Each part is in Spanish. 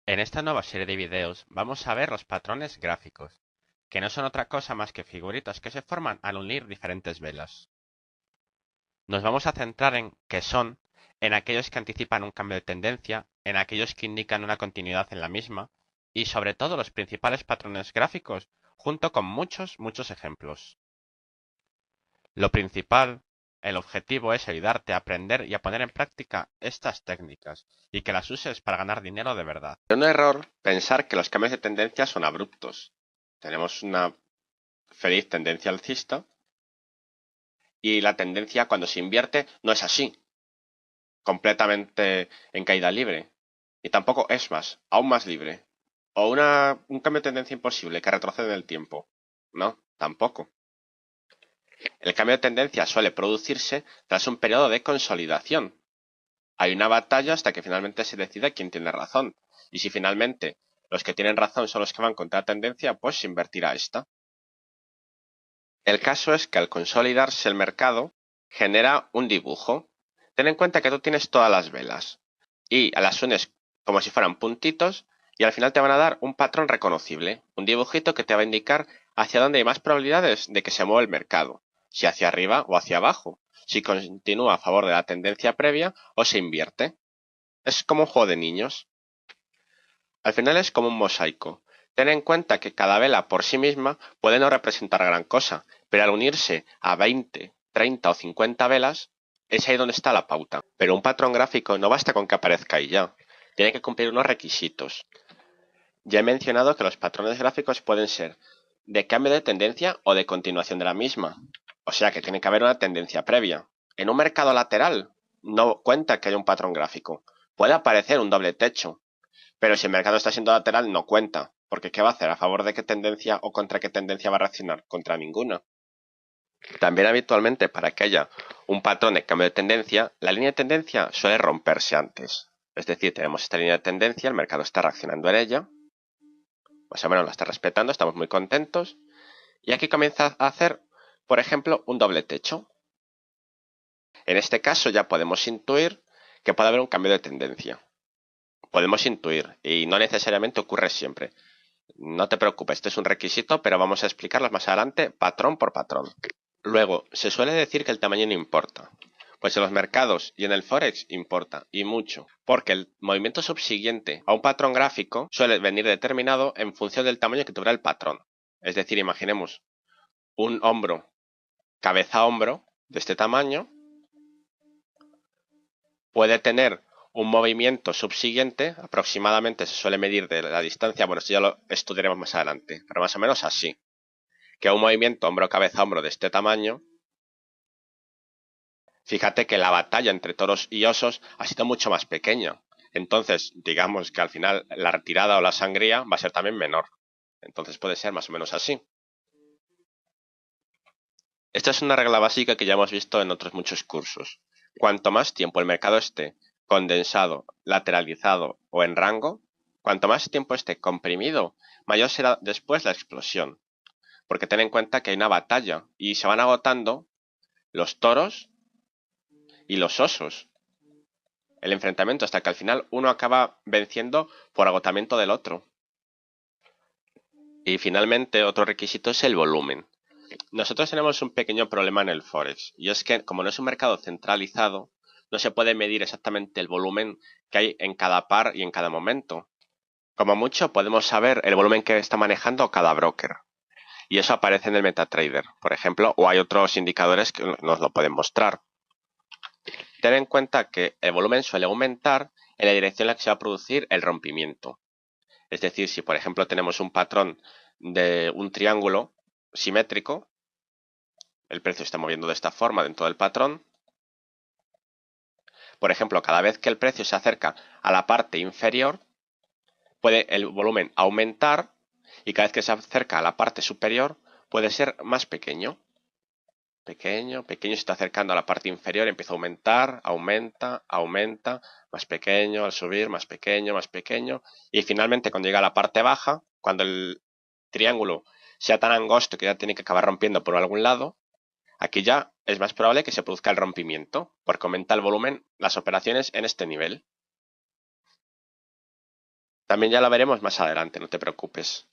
En esta nueva serie de videos vamos a ver los patrones gráficos, que no son otra cosa más que figuritas que se forman al unir diferentes velas. Nos vamos a centrar en qué son, en aquellos que anticipan un cambio de tendencia, en aquellos que indican una continuidad en la misma, y sobre todo los principales patrones gráficos, junto con muchos ejemplos. Lo principal, el objetivo es ayudarte a aprender y a poner en práctica estas técnicas, y que las uses para ganar dinero de verdad. Es un error pensar que los cambios de tendencia son abruptos. Tenemos una feliz tendencia alcista y la tendencia cuando se invierte no es así, completamente en caída libre. Y tampoco es más, aún más libre. O un cambio de tendencia imposible que retrocede en el tiempo. No, tampoco. El cambio de tendencia suele producirse tras un periodo de consolidación. Hay una batalla hasta que finalmente se decide quién tiene razón. Y si finalmente los que tienen razón son los que van contra la tendencia, pues se invertirá esta. El caso es que al consolidarse el mercado, genera un dibujo. Ten en cuenta que tú tienes todas las velas y las unes como si fueran puntitos y al final te van a dar un patrón reconocible, un dibujito que te va a indicar hacia dónde hay más probabilidades de que se mueva el mercado, si hacia arriba o hacia abajo, si continúa a favor de la tendencia previa o se invierte. Es como un juego de niños. Al final es como un mosaico. Ten en cuenta que cada vela por sí misma puede no representar gran cosa, pero al unirse a 20, 30 o 50 velas, es ahí donde está la pauta. Pero un patrón gráfico no basta con que aparezca y ya. Tiene que cumplir unos requisitos. Ya he mencionado que los patrones gráficos pueden ser de cambio de tendencia o de continuación de la misma. O sea que tiene que haber una tendencia previa. En un mercado lateral no cuenta que haya un patrón gráfico. Puede aparecer un doble techo, pero si el mercado está siendo lateral, no cuenta. Porque ¿qué va a hacer? ¿A favor de qué tendencia o contra qué tendencia va a reaccionar? Contra ninguna. También habitualmente para que haya un patrón de cambio de tendencia, la línea de tendencia suele romperse antes. Es decir, tenemos esta línea de tendencia, el mercado está reaccionando en ella, más o menos la está respetando, estamos muy contentos. Y aquí comienza a hacer, por ejemplo, un doble techo. En este caso ya podemos intuir que puede haber un cambio de tendencia. Podemos intuir, y no necesariamente ocurre siempre. No te preocupes, este es un requisito, pero vamos a explicarlos más adelante patrón por patrón. Luego, se suele decir que el tamaño no importa. Pues en los mercados y en el Forex importa, y mucho, porque el movimiento subsiguiente a un patrón gráfico suele venir determinado en función del tamaño que tuviera el patrón. Es decir, imaginemos un hombro, cabeza a hombro, de este tamaño, puede tener un movimiento subsiguiente, aproximadamente se suele medir de la distancia, bueno, esto ya lo estudiaremos más adelante, pero más o menos así, que un movimiento hombro-cabeza-hombro de este tamaño, fíjate que la batalla entre toros y osos ha sido mucho más pequeña. Entonces, digamos que al final la retirada o la sangría va a ser también menor. Entonces puede ser más o menos así. Esta es una regla básica que ya hemos visto en otros muchos cursos. Cuanto más tiempo el mercado esté condensado, lateralizado o en rango, cuanto más tiempo esté comprimido, mayor será después la explosión. Porque ten en cuenta que hay una batalla y se van agotando los toros y los osos. El enfrentamiento hasta que al final uno acaba venciendo por agotamiento del otro. Y finalmente otro requisito es el volumen. Nosotros tenemos un pequeño problema en el Forex y es que como no es un mercado centralizado, no se puede medir exactamente el volumen que hay en cada par y en cada momento. Como mucho podemos saber el volumen que está manejando cada broker y eso aparece en el MetaTrader, por ejemplo, o hay otros indicadores que nos lo pueden mostrar. Ten en cuenta que el volumen suele aumentar en la dirección en la que se va a producir el rompimiento. Es decir, si por ejemplo tenemos un patrón de un triángulo simétrico, el precio se está moviendo de esta forma dentro del patrón. Por ejemplo, cada vez que el precio se acerca a la parte inferior, puede el volumen aumentar y cada vez que se acerca a la parte superior puede ser más pequeño. Pequeño, pequeño, se está acercando a la parte inferior, empieza a aumentar, aumenta, aumenta, más pequeño, al subir, más pequeño, y finalmente cuando llega a la parte baja, cuando el triángulo sea tan angosto que ya tiene que acabar rompiendo por algún lado, aquí ya es más probable que se produzca el rompimiento, porque aumenta el volumen, las operaciones en este nivel. También ya lo veremos más adelante, no te preocupes.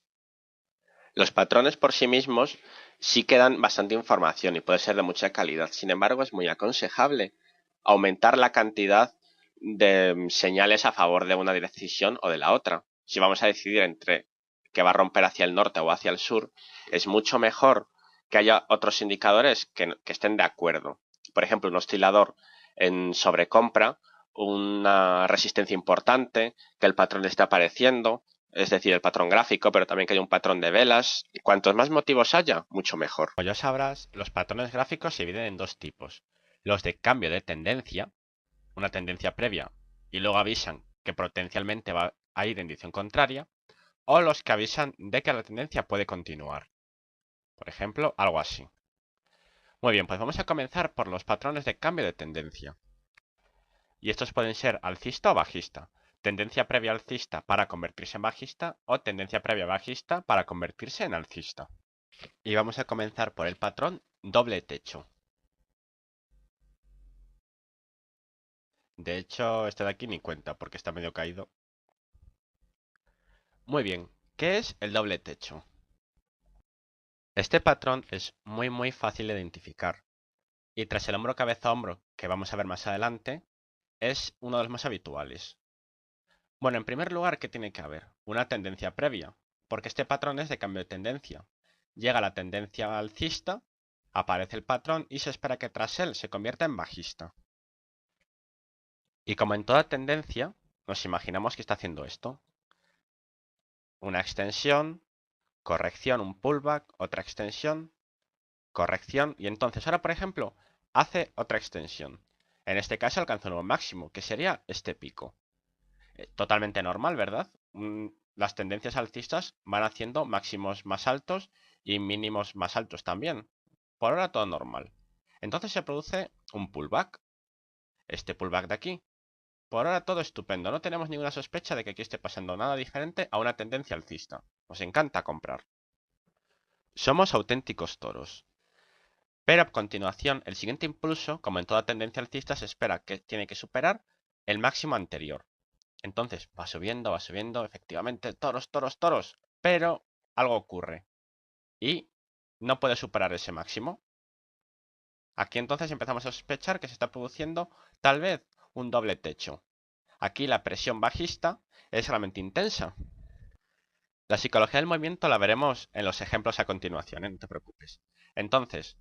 Los patrones por sí mismos sí que dan bastante información y puede ser de mucha calidad. Sin embargo, es muy aconsejable aumentar la cantidad de señales a favor de una decisión o de la otra. Si vamos a decidir entre que va a romper hacia el norte o hacia el sur, es mucho mejor que haya otros indicadores que estén de acuerdo. Por ejemplo, un oscilador en sobrecompra, una resistencia importante, que el patrón esté apareciendo, es decir, el patrón gráfico, pero también que haya un patrón de velas. Y cuantos más motivos haya, mucho mejor. Como ya sabrás, los patrones gráficos se dividen en dos tipos. Los de cambio de tendencia, una tendencia previa, y luego avisan que potencialmente va a ir en dirección contraria, o los que avisan de que la tendencia puede continuar. Por ejemplo, algo así. Muy bien, pues vamos a comenzar por los patrones de cambio de tendencia. Y estos pueden ser alcista o bajista. Tendencia previa alcista para convertirse en bajista o tendencia previa bajista para convertirse en alcista. Y vamos a comenzar por el patrón doble techo. De hecho, este de aquí ni cuenta porque está medio caído. Muy bien, ¿qué es el doble techo? Este patrón es muy fácil de identificar. Y tras el hombro cabeza hombro, que vamos a ver más adelante, es uno de los más habituales. Bueno, en primer lugar, ¿qué tiene que haber? Una tendencia previa, porque este patrón es de cambio de tendencia. Llega la tendencia alcista, aparece el patrón y se espera que tras él se convierta en bajista. Y como en toda tendencia, nos imaginamos que está haciendo esto. Una extensión, corrección, un pullback, otra extensión, corrección, y entonces ahora, por ejemplo, hace otra extensión. En este caso alcanza un nuevo máximo, que sería este pico. Totalmente normal, ¿verdad? Las tendencias alcistas van haciendo máximos más altos y mínimos más altos también. Por ahora todo normal. Entonces se produce un pullback. Este pullback de aquí. Por ahora todo estupendo. No tenemos ninguna sospecha de que aquí esté pasando nada diferente a una tendencia alcista. Nos encanta comprar. Somos auténticos toros. Pero a continuación, el siguiente impulso, como en toda tendencia alcista, se espera que tiene que superar el máximo anterior. Entonces va subiendo, efectivamente, toros, toros, toros. Pero algo ocurre. Y no puede superar ese máximo. Aquí entonces empezamos a sospechar que se está produciendo tal vez un doble techo. Aquí la presión bajista es realmente intensa. La psicología del movimiento la veremos en los ejemplos a continuación, no te preocupes. Entonces,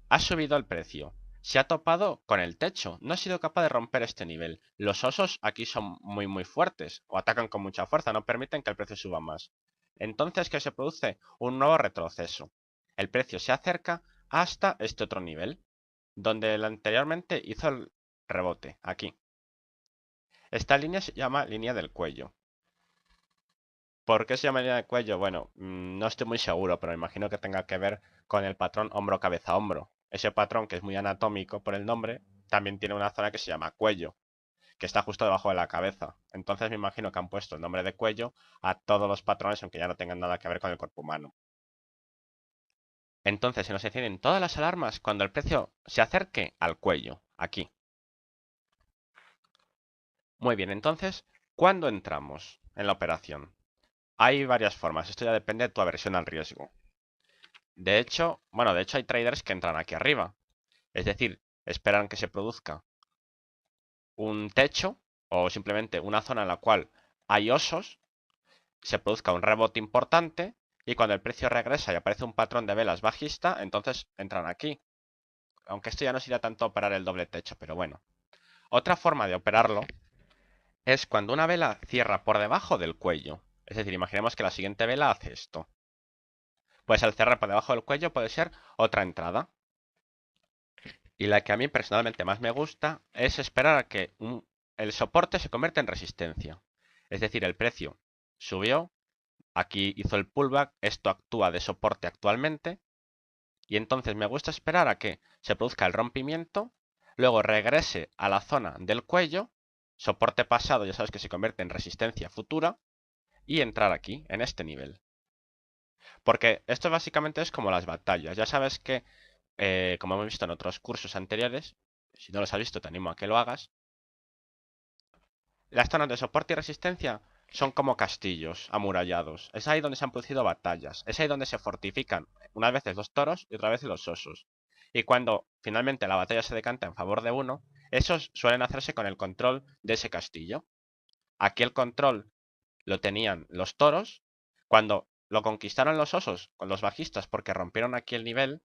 ha subido el precio. Se ha topado con el techo. No ha sido capaz de romper este nivel. Los osos aquí son muy fuertes. O atacan con mucha fuerza. No permiten que el precio suba más. Entonces, ¿qué se produce? Un nuevo retroceso. El precio se acerca hasta este otro nivel. Donde el anteriormente hizo el rebote. Aquí. Esta línea se llama línea del cuello. ¿Por qué se llama línea de cuello? Bueno, no estoy muy seguro, pero me imagino que tenga que ver con el patrón hombro-cabeza-hombro. Ese patrón, que es muy anatómico por el nombre, también tiene una zona que se llama cuello, que está justo debajo de la cabeza. Entonces me imagino que han puesto el nombre de cuello a todos los patrones, aunque ya no tengan nada que ver con el cuerpo humano. Entonces se nos encienden todas las alarmas cuando el precio se acerque al cuello, aquí. Muy bien, entonces, ¿cuándo entramos en la operación? Hay varias formas, esto ya depende de tu aversión al riesgo. De hecho hay traders que entran aquí arriba. Es decir, esperan que se produzca un techo o simplemente una zona en la cual hay osos, se produzca un rebote importante y cuando el precio regresa y aparece un patrón de velas bajista, entonces entran aquí. Aunque esto ya no sería tanto operar el doble techo, pero bueno. Otra forma de operarlo es cuando una vela cierra por debajo del cuello. Es decir, imaginemos que la siguiente vela hace esto. Pues al cerrar por debajo del cuello puede ser otra entrada. Y la que a mí personalmente más me gusta es esperar a que el soporte se convierta en resistencia. Es decir, el precio subió, aquí hizo el pullback, esto actúa de soporte actualmente, y entonces me gusta esperar a que se produzca el rompimiento, luego regrese a la zona del cuello, soporte pasado ya sabes que se convierte en resistencia futura, y entrar aquí, en este nivel. Porque esto básicamente es como las batallas. Ya sabes que, como hemos visto en otros cursos anteriores, si no los has visto te animo a que lo hagas, las zonas de soporte y resistencia son como castillos amurallados. Es ahí donde se han producido batallas. Es ahí donde se fortifican unas veces los toros y otras veces los osos. Y cuando finalmente la batalla se decanta en favor de uno, esos suelen hacerse con el control de ese castillo. Aquí el control lo tenían los toros. Cuando lo conquistaron los osos con los bajistas porque rompieron aquí el nivel,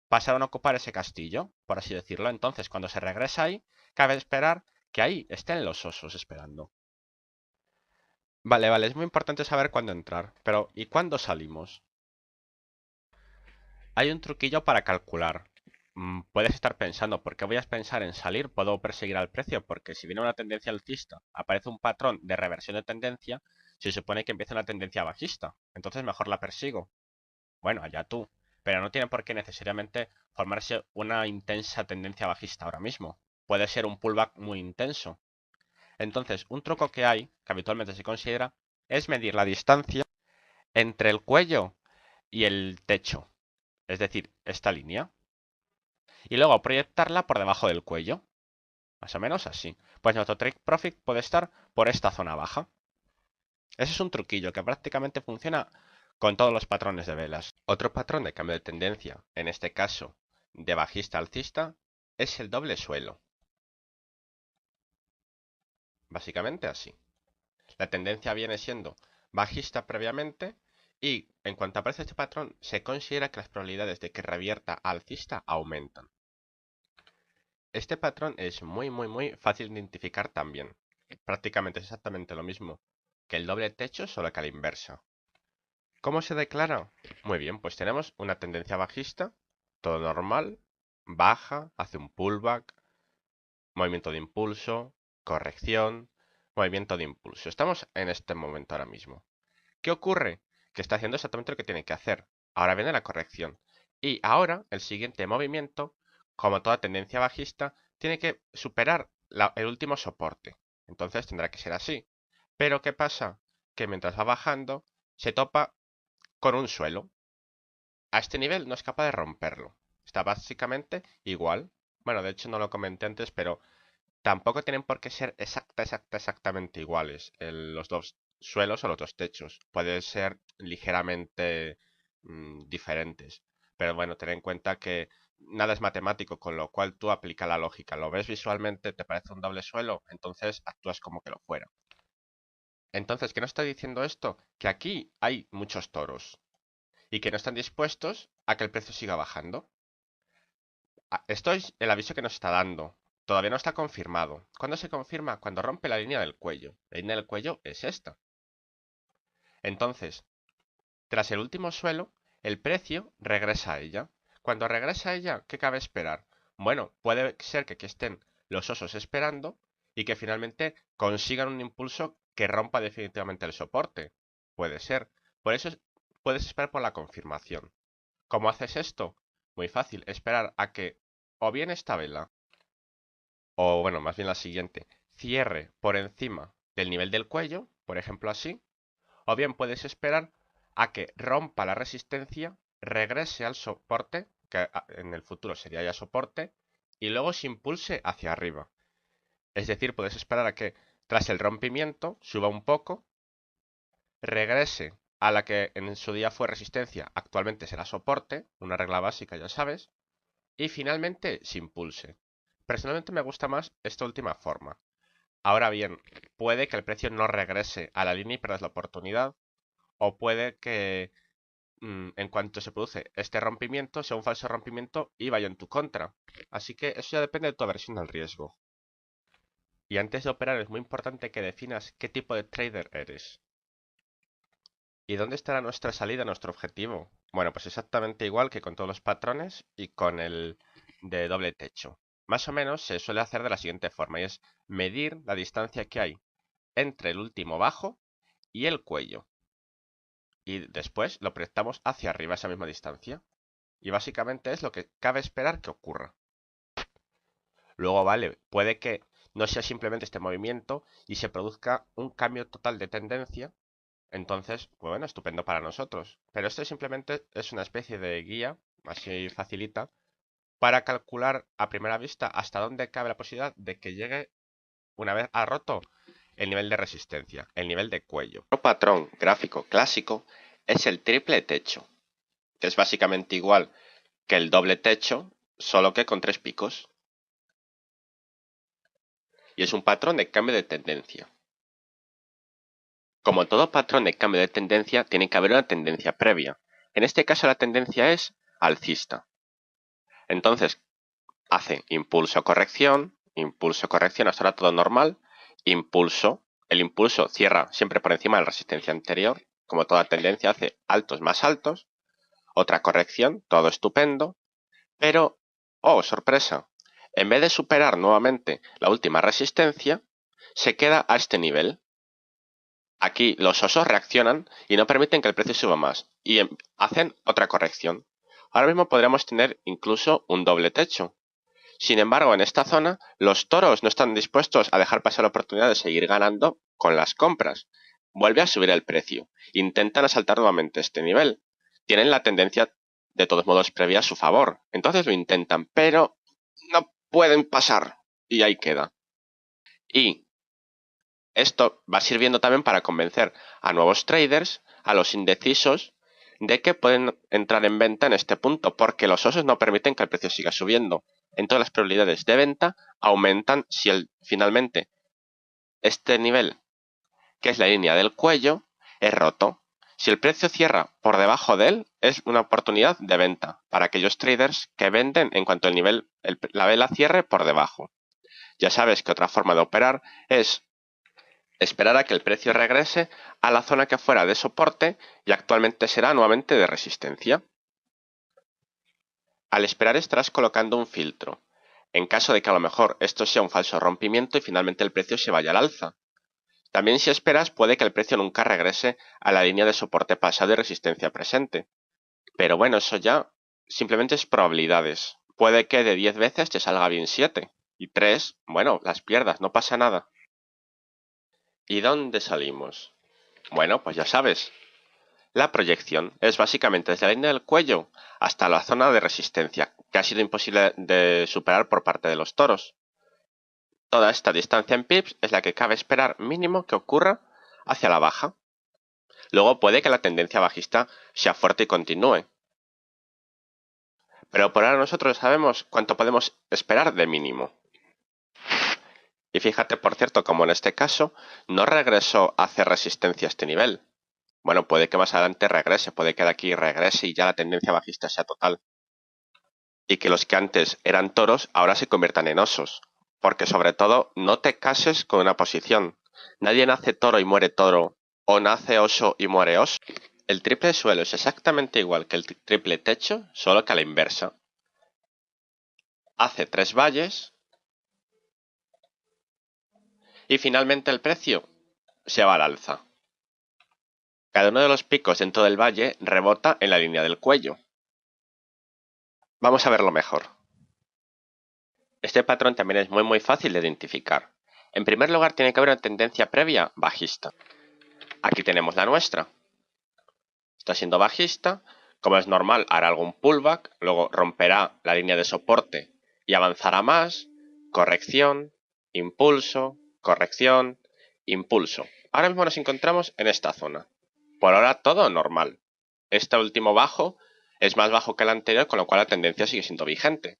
pasaron a ocupar ese castillo, por así decirlo. Entonces, cuando se regresa ahí, cabe esperar que ahí estén los osos esperando. Vale, vale, es muy importante saber cuándo entrar, pero ¿y cuándo salimos? Hay un truquillo para calcular. Puedes estar pensando, ¿por qué voy a pensar en salir? Puedo perseguir al precio, porque si viene una tendencia alcista, aparece un patrón de reversión de tendencia, se supone que empieza una tendencia bajista. Entonces mejor la persigo. Bueno, allá tú. Pero no tiene por qué necesariamente formarse una intensa tendencia bajista ahora mismo. Puede ser un pullback muy intenso. Entonces, un truco que hay, que habitualmente se considera, es medir la distancia entre el cuello y el techo. Es decir, esta línea. Y luego proyectarla por debajo del cuello. Más o menos así. Pues nuestro take profit puede estar por esta zona baja. Ese es un truquillo que prácticamente funciona con todos los patrones de velas. Otro patrón de cambio de tendencia, en este caso de bajista a alcista, es el doble suelo. Básicamente así. La tendencia viene siendo bajista previamente y en cuanto aparece este patrón se considera que las probabilidades de que revierta a alcista aumentan. Este patrón es muy fácil de identificar también. Prácticamente es exactamente lo mismo que el doble techo, solo que a la inversa. ¿Cómo se declara? Muy bien, pues tenemos una tendencia bajista, todo normal, baja, hace un pullback, movimiento de impulso, corrección, movimiento de impulso. Estamos en este momento ahora mismo. ¿Qué ocurre? Que está haciendo exactamente lo que tiene que hacer. Ahora viene la corrección. Y ahora el siguiente movimiento, como toda tendencia bajista, tiene que superar el último soporte. Entonces tendrá que ser así. Pero ¿qué pasa? Que mientras va bajando, se topa con un suelo. A este nivel no es capaz de romperlo. Está básicamente igual. Bueno, de hecho no lo comenté antes, pero tampoco tienen por qué ser exactamente iguales los dos suelos o los dos techos. Pueden ser ligeramente diferentes. Pero bueno, ten en cuenta que nada es matemático, con lo cual tú aplica la lógica. Lo ves visualmente, te parece un doble suelo, entonces actúas como que lo fuera. Entonces, ¿qué nos está diciendo esto? Que aquí hay muchos toros y que no están dispuestos a que el precio siga bajando. Esto es el aviso que nos está dando. Todavía no está confirmado. ¿Cuándo se confirma? Cuando rompe la línea del cuello. La línea del cuello es esta. Entonces, tras el último suelo, el precio regresa a ella. Cuando regresa a ella, ¿qué cabe esperar? Bueno, puede ser que aquí estén los osos esperando y que finalmente consigan un impulso que rompa definitivamente el soporte. Puede ser. Por eso puedes esperar por la confirmación. ¿Cómo haces esto? Muy fácil, esperar a que o bien esta vela, o bueno, más bien la siguiente, cierre por encima del nivel del cuello, por ejemplo así, o bien puedes esperar a que rompa la resistencia, regrese al soporte, que en el futuro sería ya soporte, y luego se impulse hacia arriba. Es decir, puedes esperar a que tras el rompimiento suba un poco, regrese a la que en su día fue resistencia, actualmente será soporte, una regla básica ya sabes, y finalmente se impulse. Personalmente me gusta más esta última forma. Ahora bien, puede que el precio no regrese a la línea y pierdas la oportunidad, o puede que en cuanto se produce este rompimiento sea un falso rompimiento y vaya en tu contra. Así que eso ya depende de tu aversión al riesgo. Y antes de operar es muy importante que definas qué tipo de trader eres. ¿Y dónde estará nuestra salida, nuestro objetivo? Bueno, pues exactamente igual que con todos los patrones y con el de doble techo. Más o menos se suele hacer de la siguiente forma, y es medir la distancia que hay entre el último bajo y el cuello. Y después lo proyectamos hacia arriba esa misma distancia. Y básicamente es lo que cabe esperar que ocurra. Luego, vale, puede que no sea simplemente este movimiento y se produzca un cambio total de tendencia. Entonces, pues bueno, estupendo para nosotros. Pero esto simplemente es una especie de guía, así facilita, para calcular a primera vista hasta dónde cabe la posibilidad de que llegue, una vez ha roto el nivel de resistencia, el nivel de cuello. Otro patrón gráfico clásico es el triple techo, que es básicamente igual que el doble techo, solo que con 3 picos. Y es un patrón de cambio de tendencia. Como todo patrón de cambio de tendencia, tiene que haber una tendencia previa. En este caso la tendencia es alcista. Entonces, hace impulso-corrección, hasta ahora todo normal, impulso. El impulso cierra siempre por encima de la resistencia anterior. Como toda tendencia hace altos más altos. Otra corrección, todo estupendo. Pero, oh sorpresa, en vez de superar nuevamente la última resistencia, se queda a este nivel. Aquí los osos reaccionan y no permiten que el precio suba más y hacen otra corrección. Ahora mismo podríamos tener incluso un doble techo. Sin embargo, en esta zona, los toros no están dispuestos a dejar pasar la oportunidad de seguir ganando con las compras. Vuelve a subir el precio. Intentan asaltar nuevamente este nivel. Tienen la tendencia, de todos modos, previa a su favor. Entonces lo intentan, pero no pueden pasar. Y ahí queda. Y esto va sirviendo también para convencer a nuevos traders, a los indecisos, de que pueden entrar en venta en este punto, porque los osos no permiten que el precio siga subiendo. Entonces las probabilidades de venta aumentan si finalmente este nivel, que es la línea del cuello, es roto. Si el precio cierra por debajo de él, es una oportunidad de venta para aquellos traders que venden en cuanto el nivel, la vela cierre por debajo. Ya sabes que otra forma de operar es esperar a que el precio regrese a la zona que fuera de soporte y actualmente será nuevamente de resistencia. Al esperar estarás colocando un filtro, en caso de que a lo mejor esto sea un falso rompimiento y finalmente el precio se vaya al alza. También si esperas puede que el precio nunca regrese a la línea de soporte pasado y resistencia presente. Pero bueno, eso ya simplemente es probabilidades. Puede que de 10 veces te salga bien 7 y 3, bueno, las pierdas, no pasa nada. ¿Y dónde salimos? Bueno, pues ya sabes. La proyección es básicamente desde la línea del cuello hasta la zona de resistencia, que ha sido imposible de superar por parte de los toros. Toda esta distancia en pips es la que cabe esperar mínimo que ocurra hacia la baja. Luego puede que la tendencia bajista sea fuerte y continúe. Pero por ahora nosotros sabemos cuánto podemos esperar de mínimo. Y fíjate, por cierto, como en este caso, no regresó a hacer resistencia a este nivel. Bueno, puede que más adelante regrese, puede que de aquí regrese y ya la tendencia bajista sea total. Y que los que antes eran toros ahora se conviertan en osos. Porque sobre todo, no te cases con una posición. Nadie nace toro y muere toro, o nace oso y muere oso. El triple suelo es exactamente igual que el triple techo, solo que a la inversa. Hace 3 valles y finalmente el precio se va al alza. Cada uno de los picos dentro del valle rebota en la línea del cuello. Vamos a verlo mejor. Este patrón también es muy fácil de identificar. En primer lugar tiene que haber una tendencia previa bajista. Aquí tenemos la nuestra. Está siendo bajista, como es normal hará algún pullback, luego romperá la línea de soporte y avanzará más, corrección, impulso, corrección, impulso. Ahora mismo nos encontramos en esta zona. Por ahora todo normal. Este último bajo es más bajo que el anterior, con lo cual la tendencia sigue siendo vigente.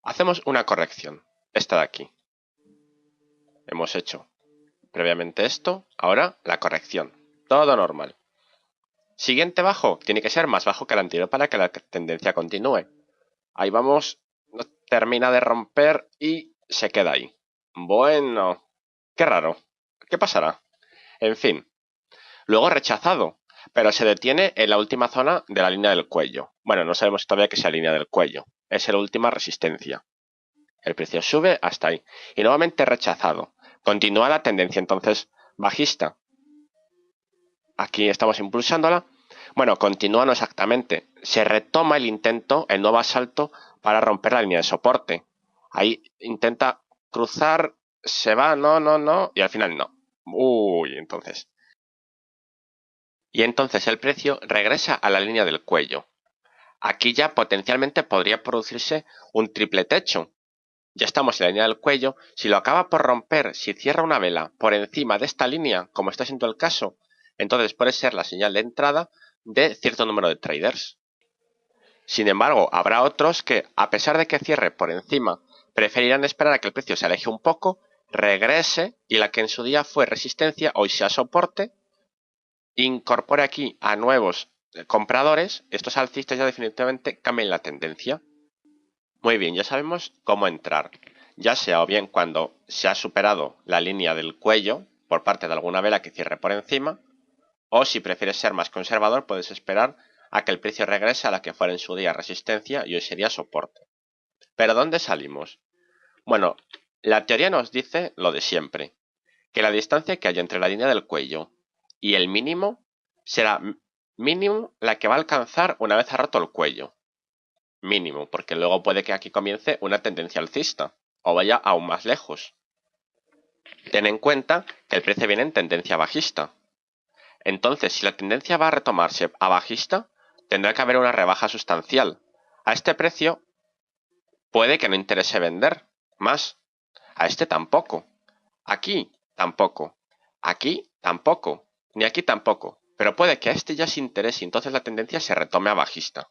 Hacemos una corrección, esta de aquí. Hemos hecho previamente esto, ahora la corrección. Todo normal. Siguiente bajo, tiene que ser más bajo que el anterior para que la tendencia continúe. Ahí vamos, no termina de romper y se queda ahí. Bueno, qué raro. ¿Qué pasará? En fin. Luego rechazado, pero se detiene en la última zona de la línea del cuello. Bueno, no sabemos todavía que sea la línea del cuello. Es la última resistencia. El precio sube hasta ahí. Y nuevamente rechazado. Continúa la tendencia entonces bajista. Aquí estamos impulsándola. Bueno, continúa no exactamente. Se retoma el intento, el nuevo asalto para romper la línea de soporte. Ahí intenta cruzar, se va, no, y al final no. Uy, entonces. Y entonces el precio regresa a la línea del cuello. Aquí ya potencialmente podría producirse un triple techo. ya estamos en la línea del cuello. Si lo acaba por romper, si cierra una vela por encima de esta línea, como está siendo el caso, entonces puede ser la señal de entrada de cierto número de traders. Sin embargo, habrá otros que, a pesar de que cierre por encima, preferirán esperar a que el precio se aleje un poco, regrese y la que en su día fue resistencia hoy sea soporte, incorpore aquí a nuevos compradores. Estos alcistas ya definitivamente cambian la tendencia. Muy bien, ya sabemos cómo entrar, ya sea o bien cuando se ha superado la línea del cuello por parte de alguna vela que cierre por encima, o si prefieres ser más conservador, puedes esperar a que el precio regrese a la que fuera en su día resistencia y hoy sería soporte. ¿Pero dónde salimos? Bueno, la teoría nos dice lo de siempre, que la distancia que haya entre la línea del cuello y el mínimo será mínimo la que va a alcanzar una vez ha roto el cuello. Mínimo, porque luego puede que aquí comience una tendencia alcista o vaya aún más lejos. Ten en cuenta que el precio viene en tendencia bajista. Entonces, si la tendencia va a retomarse a bajista, tendrá que haber una rebaja sustancial. A este precio puede que no interese vender más. A este tampoco. Aquí tampoco. Aquí tampoco. Ni aquí tampoco. Pero puede que a este ya se interese y entonces la tendencia se retome a bajista.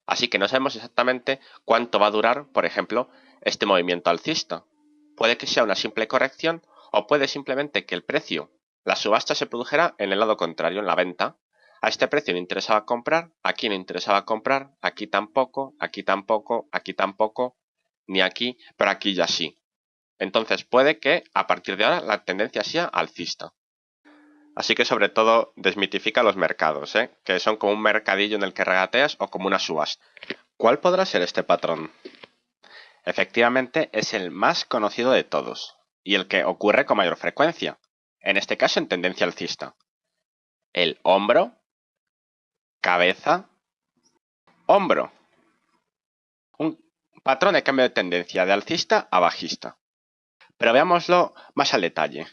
Así que no sabemos exactamente cuánto va a durar, por ejemplo, este movimiento alcista. Puede que sea una simple corrección o puede simplemente que el precio, la subasta se produjera en el lado contrario, en la venta. A este precio le interesaba comprar, aquí no interesaba comprar, aquí tampoco, aquí tampoco, aquí tampoco, ni aquí, pero aquí ya sí. Entonces puede que a partir de ahora la tendencia sea alcista. Así que sobre todo desmitifica los mercados, que son como un mercadillo en el que regateas o como una subasta. ¿Cuál podrá ser este patrón? Efectivamente es el más conocido de todos y el que ocurre con mayor frecuencia, en este caso en tendencia alcista. El hombro, cabeza, hombro. Un patrón de cambio de tendencia de alcista a bajista. Pero veámoslo más al detalle.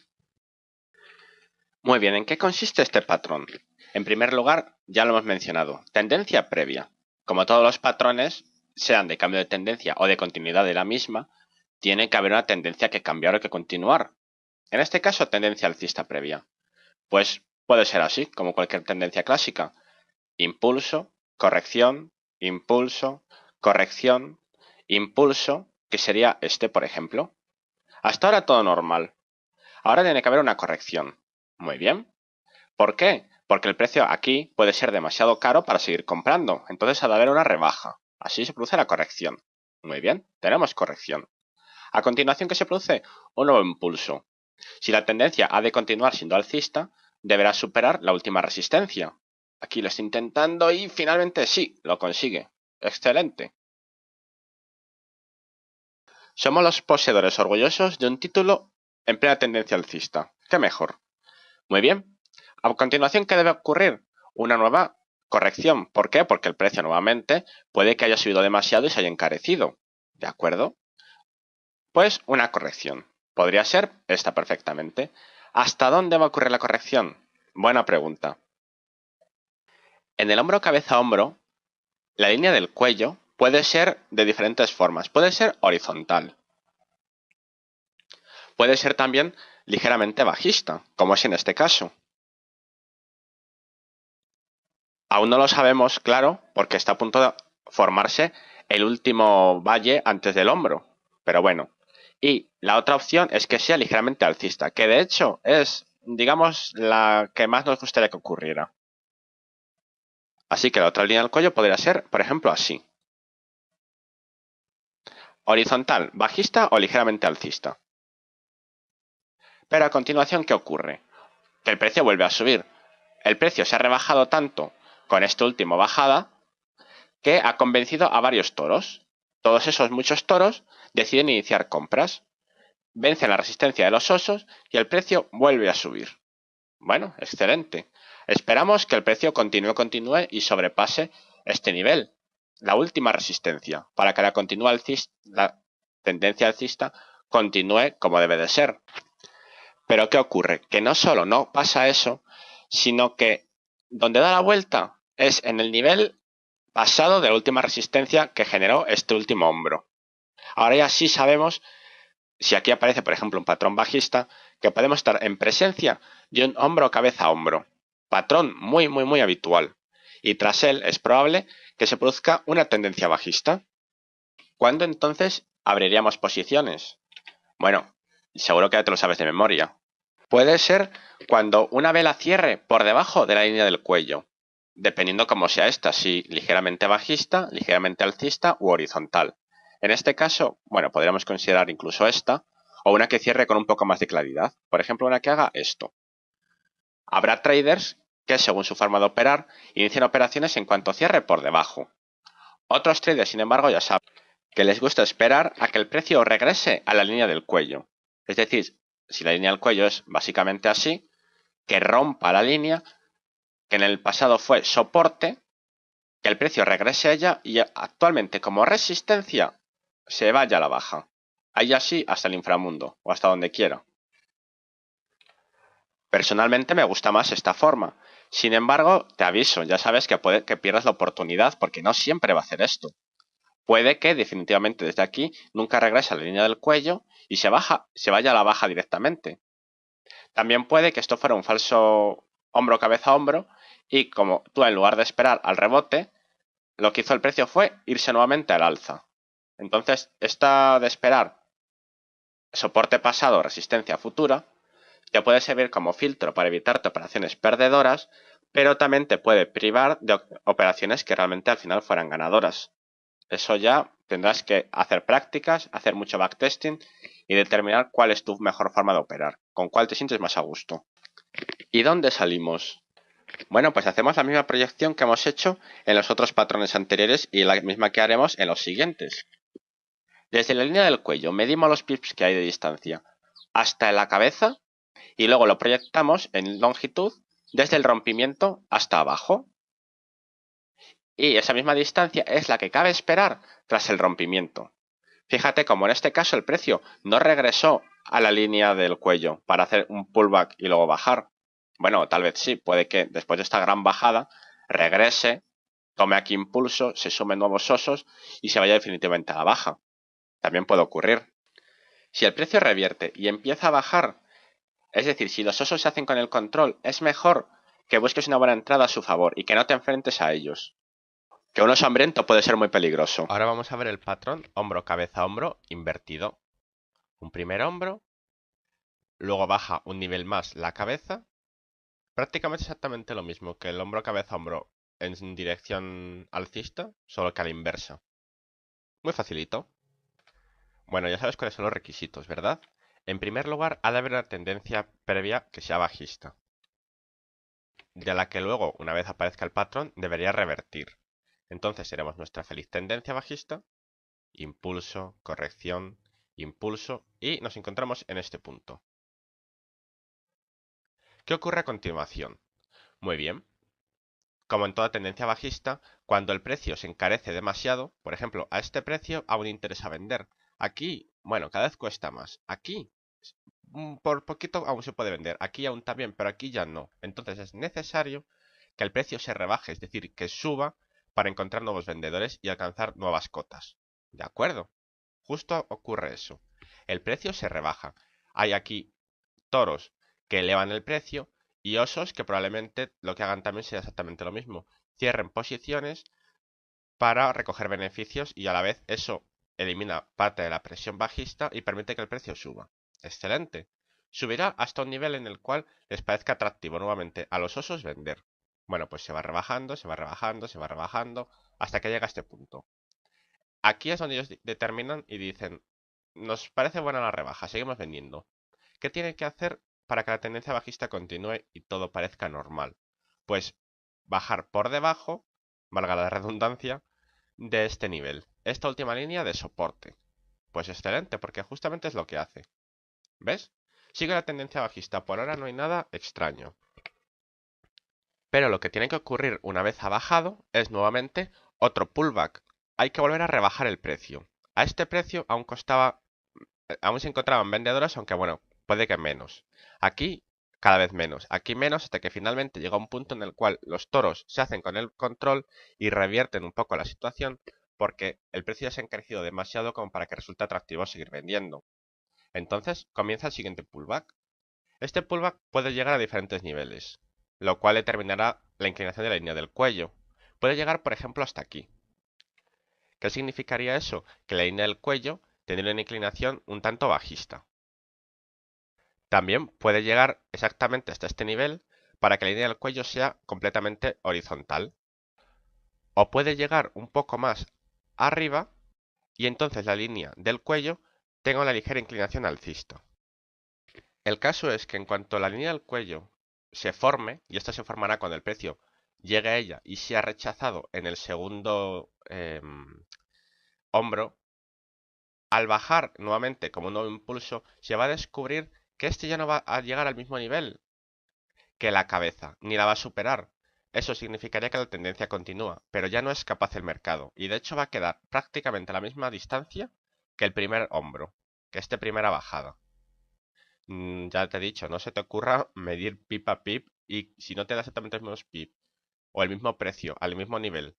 Muy bien, ¿en qué consiste este patrón? En primer lugar, ya lo hemos mencionado, tendencia previa. Como todos los patrones, sean de cambio de tendencia o de continuidad de la misma, tiene que haber una tendencia que cambiar o que continuar. En este caso, tendencia alcista previa. Pues puede ser así, como cualquier tendencia clásica. Impulso, corrección, impulso, corrección, impulso, que sería este, por ejemplo. Hasta ahora todo normal. Ahora tiene que haber una corrección. Muy bien. ¿Por qué? Porque el precio aquí puede ser demasiado caro para seguir comprando. Entonces ha de haber una rebaja. Así se produce la corrección. Muy bien, tenemos corrección. A continuación, ¿qué se produce? Un nuevo impulso. Si la tendencia ha de continuar siendo alcista, deberá superar la última resistencia. Aquí lo está intentando y finalmente sí, lo consigue. Excelente. Somos los poseedores orgullosos de un título en plena tendencia alcista. ¿Qué mejor? Muy bien. A continuación, ¿qué debe ocurrir? Una nueva corrección. ¿Por qué? Porque el precio nuevamente puede que haya subido demasiado y se haya encarecido. ¿De acuerdo? Pues una corrección. Podría ser esta perfectamente. ¿Hasta dónde va a ocurrir la corrección? Buena pregunta. En el hombro, cabeza, hombro, la línea del cuello puede ser de diferentes formas. Puede ser horizontal. Puede ser también ligeramente bajista, como es en este caso. Aún no lo sabemos, claro, porque está a punto de formarse el último valle antes del hombro. Pero bueno. Y la otra opción es que sea ligeramente alcista, que de hecho es, digamos, la que más nos gustaría que ocurriera. Así que la otra línea del cuello podría ser, por ejemplo, así. Horizontal, bajista o ligeramente alcista. Pero a continuación, ¿qué ocurre? Que el precio vuelve a subir. El precio se ha rebajado tanto con esta última bajada que ha convencido a varios toros. Todos esos muchos toros deciden iniciar compras. Vencen la resistencia de los osos y el precio vuelve a subir. Bueno, excelente. Esperamos que el precio continúe y sobrepase este nivel, la última resistencia, para que la tendencia alcista continúe como debe de ser. Pero ¿qué ocurre? Que no solo no pasa eso, sino que donde da la vuelta es en el nivel pasado de la última resistencia que generó este último hombro. Ahora ya sí sabemos, si aquí aparece, por ejemplo, un patrón bajista, que podemos estar en presencia de un hombro cabeza a hombro. Patrón muy, muy, muy habitual. Y tras él es probable que se produzca una tendencia bajista. ¿Cuándo entonces abriríamos posiciones? Bueno, seguro que ya te lo sabes de memoria. Puede ser cuando una vela cierre por debajo de la línea del cuello, dependiendo cómo sea esta, si ligeramente bajista, ligeramente alcista u horizontal. En este caso, bueno, podríamos considerar incluso esta, o una que cierre con un poco más de claridad. Por ejemplo, una que haga esto. Habrá traders que, según su forma de operar, inician operaciones en cuanto cierre por debajo. Otros traders, sin embargo, ya saben que les gusta esperar a que el precio regrese a la línea del cuello. Es decir, si la línea del cuello es básicamente así, que rompa la línea, que en el pasado fue soporte, que el precio regrese a ella y actualmente como resistencia se vaya a la baja. Ahí así hasta el inframundo o hasta donde quiera. Personalmente me gusta más esta forma. Sin embargo, te aviso, ya sabes que puede que pierdas la oportunidad porque no siempre va a hacer esto. Puede que definitivamente desde aquí nunca regrese a la línea del cuello y se vaya a la baja directamente. También puede que esto fuera un falso hombro cabeza a hombro y como tú en lugar de esperar al rebote, lo que hizo el precio fue irse nuevamente al alza. Entonces, esta de esperar soporte pasado, resistencia futura, te puede servir como filtro para evitarte operaciones perdedoras, pero también te puede privar de operaciones que realmente al final fueran ganadoras. Eso ya tendrás que hacer prácticas, hacer mucho backtesting y determinar cuál es tu mejor forma de operar, con cuál te sientes más a gusto. ¿Y dónde salimos? Bueno, pues hacemos la misma proyección que hemos hecho en los otros patrones anteriores y la misma que haremos en los siguientes. Desde la línea del cuello medimos los pips que hay de distancia hasta la cabeza y luego lo proyectamos en longitud desde el rompimiento hasta abajo. Y esa misma distancia es la que cabe esperar tras el rompimiento. Fíjate como en este caso el precio no regresó a la línea del cuello para hacer un pullback y luego bajar. Bueno, tal vez sí, puede que después de esta gran bajada regrese, tome aquí impulso, se sumen nuevos osos y se vaya definitivamente a la baja. También puede ocurrir. Si el precio revierte y empieza a bajar, es decir, si los osos se hacen con el control, es mejor que busques una buena entrada a su favor y que no te enfrentes a ellos. Que un oso hambriento puede ser muy peligroso. Ahora vamos a ver el patrón hombro, cabeza, hombro invertido. Un primer hombro, luego baja un nivel más la cabeza. Prácticamente exactamente lo mismo que el hombro, cabeza, hombro en dirección alcista, solo que a la inversa. Muy facilito. Bueno, ya sabes cuáles son los requisitos, ¿verdad? En primer lugar, ha de haber una tendencia previa que sea bajista, de la que luego, una vez aparezca el patrón, debería revertir. Entonces seremos nuestra feliz tendencia bajista, impulso, corrección, impulso, y nos encontramos en este punto. ¿Qué ocurre a continuación? Muy bien. Como en toda tendencia bajista, cuando el precio se encarece demasiado, por ejemplo, a este precio aún interesa vender. Aquí, bueno, cada vez cuesta más. Aquí, por poquito aún se puede vender. Aquí aún también, pero aquí ya no. Entonces es necesario que el precio se rebaje, es decir, que suba para encontrar nuevos vendedores y alcanzar nuevas cotas. ¿De acuerdo? Justo ocurre eso. El precio se rebaja. Hay aquí toros que elevan el precio y osos que probablemente lo que hagan también sea exactamente lo mismo. Cierren posiciones para recoger beneficios y a la vez eso elimina parte de la presión bajista y permite que el precio suba. Excelente. Subirá hasta un nivel en el cual les parezca atractivo nuevamente a los osos vender. Bueno, pues se va rebajando, se va rebajando, se va rebajando hasta que llega a este punto. Aquí es donde ellos determinan y dicen, nos parece buena la rebaja, seguimos vendiendo. ¿Qué tienen que hacer para que la tendencia bajista continúe y todo parezca normal? Pues bajar por debajo, valga la redundancia, de este nivel. Esta última línea de soporte. Pues excelente, porque justamente es lo que hace. ¿Ves? Sigue la tendencia bajista. Por ahora no hay nada extraño. Pero lo que tiene que ocurrir una vez ha bajado es nuevamente otro pullback. Hay que volver a rebajar el precio. A este precio aún se encontraban vendedoras, aunque bueno, puede que menos. Aquí cada vez menos, aquí menos, hasta que finalmente llega un punto en el cual los toros se hacen con el control y revierten un poco la situación, porque el precio ya se ha encarecido demasiado como para que resulte atractivo seguir vendiendo. Entonces comienza el siguiente pullback. Este pullback puede llegar a diferentes niveles, lo cual determinará la inclinación de la línea del cuello. Puede llegar, por ejemplo, hasta aquí. ¿Qué significaría eso? Que la línea del cuello tendría una inclinación un tanto bajista. También puede llegar exactamente hasta este nivel para que la línea del cuello sea completamente horizontal. O puede llegar un poco más arriba y entonces la línea del cuello tenga una ligera inclinación alcista. El caso es que en cuanto la línea del cuello se forme, y esta se formará cuando el precio llegue a ella y sea rechazado en el segundo hombro, al bajar nuevamente como un nuevo impulso, se va a descubrir que este ya no va a llegar al mismo nivel que la cabeza, ni la va a superar. Eso significaría que la tendencia continúa, pero ya no es capaz el mercado, y de hecho va a quedar prácticamente a la misma distancia que el primer hombro, que esta primera bajada. Ya te he dicho, no se te ocurra medir pip a pip y si no te da exactamente los mismos pip o el mismo precio, al mismo nivel,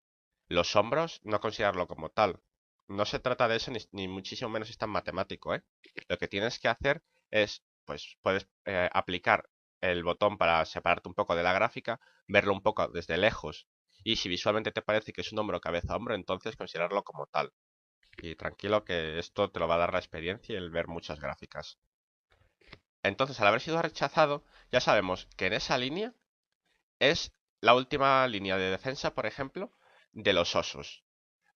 los hombros, no considerarlo como tal. No se trata de eso ni muchísimo menos es tan matemático, ¿eh? Lo que tienes que hacer es, pues puedes aplicar el botón para separarte un poco de la gráfica, verlo un poco desde lejos y si visualmente te parece que es un hombro cabeza a hombro, entonces considerarlo como tal. Y tranquilo que esto te lo va a dar la experiencia y el ver muchas gráficas. Entonces, al haber sido rechazado, ya sabemos que en esa línea es la última línea de defensa, por ejemplo, de los osos.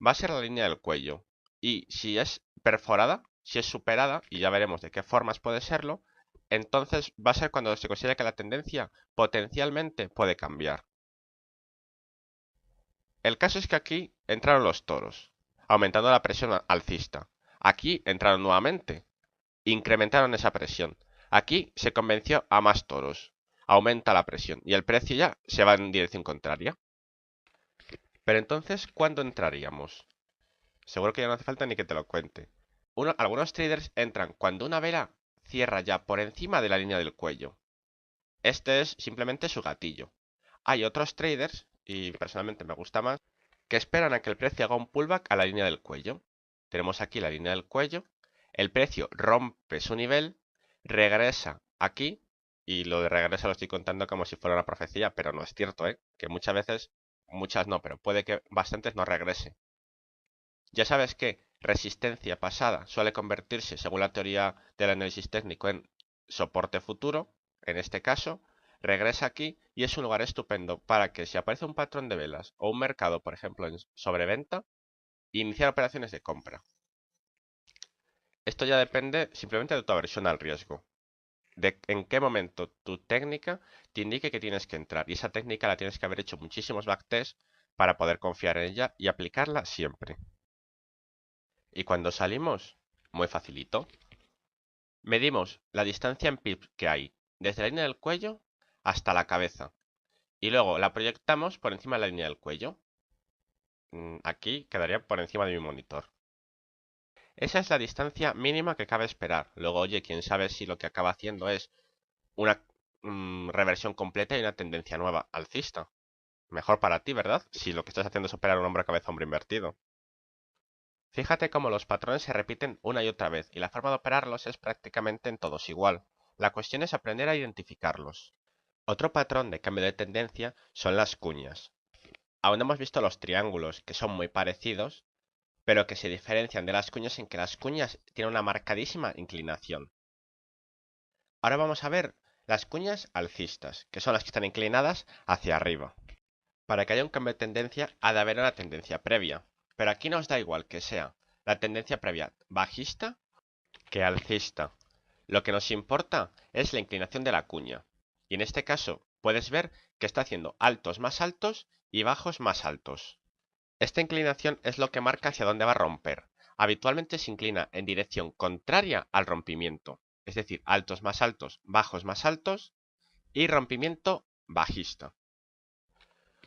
Va a ser la línea del cuello. Y si es perforada, si es superada, y ya veremos de qué formas puede serlo, entonces va a ser cuando se considera que la tendencia potencialmente puede cambiar. El caso es que aquí entraron los toros, aumentando la presión alcista. Aquí entraron nuevamente, incrementaron esa presión. Aquí se convenció a más toros, aumenta la presión y el precio ya se va en dirección contraria. Pero entonces, ¿cuándo entraríamos? Seguro que ya no hace falta ni que te lo cuente. Algunos traders entran cuando una vela cierra ya por encima de la línea del cuello. Este es simplemente su gatillo. Hay otros traders, y personalmente me gusta más, que esperan a que el precio haga un pullback a la línea del cuello. Tenemos aquí la línea del cuello, el precio rompe su nivel, regresa aquí, y lo de regresa lo estoy contando como si fuera una profecía, pero no es cierto, ¿eh? Que muchas veces, muchas no, pero puede que bastantes no regrese. Ya sabes que resistencia pasada suele convertirse, según la teoría del análisis técnico, en soporte futuro. En este caso, regresa aquí y es un lugar estupendo para que si aparece un patrón de velas o un mercado, por ejemplo, en sobreventa, iniciar operaciones de compra. Esto ya depende simplemente de tu aversión al riesgo, de en qué momento tu técnica te indique que tienes que entrar. Y esa técnica la tienes que haber hecho muchísimos backtests para poder confiar en ella y aplicarla siempre. Y cuando salimos, muy facilito. Medimos la distancia en pips que hay desde la línea del cuello hasta la cabeza. Y luego la proyectamos por encima de la línea del cuello. Aquí quedaría por encima de mi monitor. Esa es la distancia mínima que cabe esperar. Luego, oye, quién sabe si lo que acaba haciendo es una reversión completa y una tendencia nueva alcista. Mejor para ti, ¿verdad? Si lo que estás haciendo es operar un hombro cabeza hombro invertido. Fíjate cómo los patrones se repiten una y otra vez y la forma de operarlos es prácticamente en todos igual. La cuestión es aprender a identificarlos. Otro patrón de cambio de tendencia son las cuñas. Aún no hemos visto los triángulos, que son muy parecidos, pero que se diferencian de las cuñas en que las cuñas tienen una marcadísima inclinación. Ahora vamos a ver las cuñas alcistas, que son las que están inclinadas hacia arriba. Para que haya un cambio de tendencia ha de haber una tendencia previa, pero aquí nos da igual que sea la tendencia previa bajista que alcista. Lo que nos importa es la inclinación de la cuña. Y en este caso puedes ver que está haciendo altos más altos y bajos más altos. Esta inclinación es lo que marca hacia dónde va a romper. Habitualmente se inclina en dirección contraria al rompimiento, es decir, altos más altos y rompimiento bajista.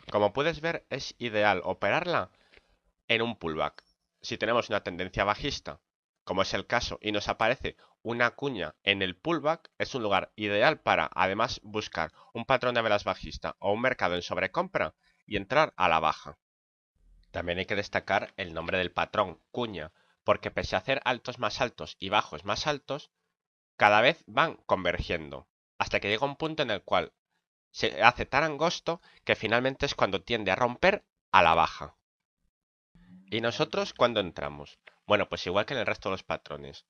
Como puedes ver, es ideal operarla en un pullback. Si tenemos una tendencia bajista, como es el caso, y nos aparece una cuña en el pullback, es un lugar ideal para, además, buscar un patrón de velas bajista o un mercado en sobrecompra y entrar a la baja. También hay que destacar el nombre del patrón, cuña, porque pese a hacer altos más altos y bajos más altos, cada vez van convergiendo, hasta que llega un punto en el cual se hace tan angosto que finalmente es cuando tiende a romper a la baja. ¿Y nosotros cuándo entramos? Bueno, pues igual que en el resto de los patrones.